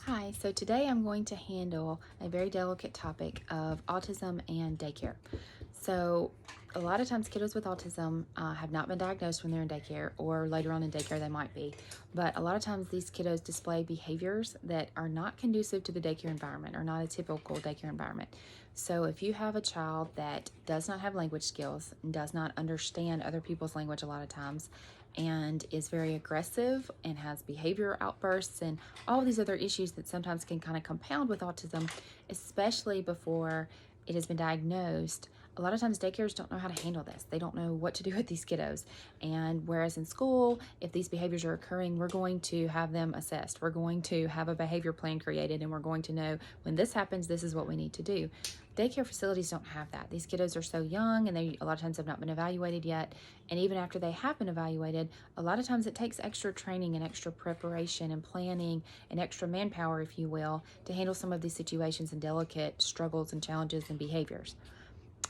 Hi, so today I'm going to handle a very delicate topic of autism and daycare. So, a lot of times kiddos with autism have not been diagnosed when they're in daycare, or later on in daycare they might be. But a lot of times these kiddos display behaviors that are not conducive to the daycare environment, or not a typical daycare environment. So, if you have a child that does not have language skills and does not understand other people's language a lot of times, and is very aggressive and has behavior outbursts and all these other issues that sometimes can kind of compound with autism, especially before it has been diagnosed. A lot of times daycares don't know how to handle this. They don't know what to do with these kiddos. And whereas in school, if these behaviors are occurring, we're going to have them assessed. We're going to have a behavior plan created, and we're going to know when this happens, this is what we need to do. Daycare facilities don't have that. These kiddos are so young, and they a lot of times have not been evaluated yet. And even after they have been evaluated, a lot of times it takes extra training and extra preparation and planning and extra manpower, if you will, to handle some of these situations and delicate struggles and challenges and behaviors.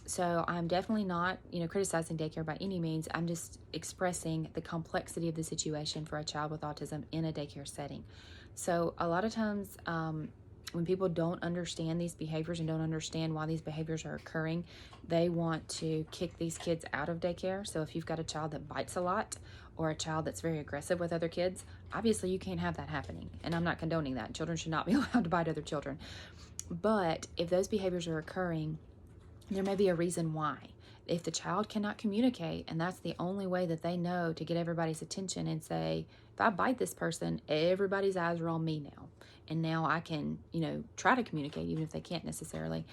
So I'm definitely not, criticizing daycare by any means. I'm just expressing the complexity of the situation for a child with autism in a daycare setting. So a lot of times, when people don't understand these behaviors and don't understand why these behaviors are occurring, they want to kick these kids out of daycare. So if you've got a child that bites a lot or a child that's very aggressive with other kids, obviously you can't have that happening. And I'm not condoning that. Children should not be allowed to bite other children. But if those behaviors are occurring, there may be a reason why. If the child cannot communicate, and that's the only way that they know to get everybody's attention and say, if I bite this person, everybody's eyes are on me now. And now I can, try to communicate, even if they can't necessarily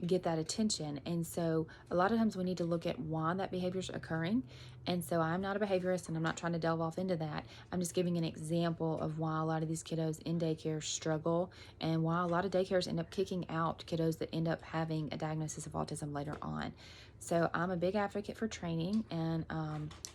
get that attention. And so a lot of times we need to look at why that behavior is occurring. And so I'm not a behaviorist, and I'm not trying to delve off into that. I'm just giving an example of why a lot of these kiddos in daycare struggle, and why a lot of daycares end up kicking out kiddos that end up having a diagnosis of autism later on. So I'm a big advocate for training, and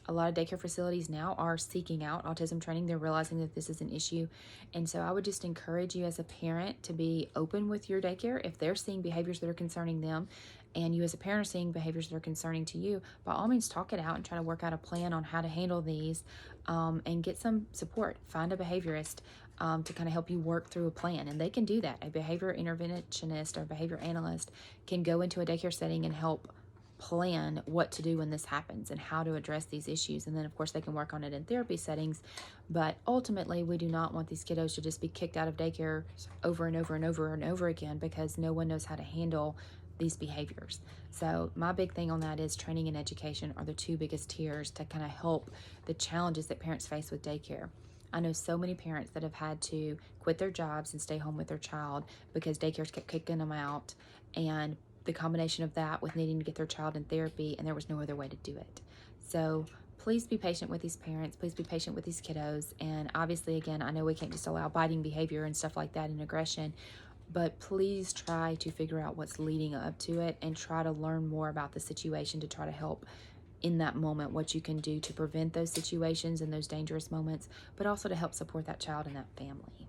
a lot of daycare facilities now are seeking out autism training. They're realizing that this is an issue. And so I would just encourage you as a parent to be open with your daycare. If they're seeing behaviors that are concerning them, and you as a parent are seeing behaviors that are concerning to you, by all means talk it out and try to work out a plan on how to handle these, and get some support. Find a behaviorist to kind of help you work through a plan, and they can do that. A behavior interventionist or behavior analyst can go into a daycare setting and help plan what to do when this happens and how to address these issues. And then of course they can work on it in therapy settings. But ultimately we do not want these kiddos to just be kicked out of daycare over and over and over and over again because no one knows how to handle these behaviors. So my big thing on that is training and education are the two biggest tiers to kind of help the challenges that parents face with daycare. I know so many parents that have had to quit their jobs and stay home with their child because daycares kept kicking them out, and the combination of that with needing to get their child in therapy, and there was no other way to do it. So please be patient with these parents. Please be patient with these kiddos. And obviously, again, I know we can't just allow biting behavior and stuff like that and aggression, but please try to figure out what's leading up to it and try to learn more about the situation to try to help in that moment, what you can do to prevent those situations and those dangerous moments, but also to help support that child and that family.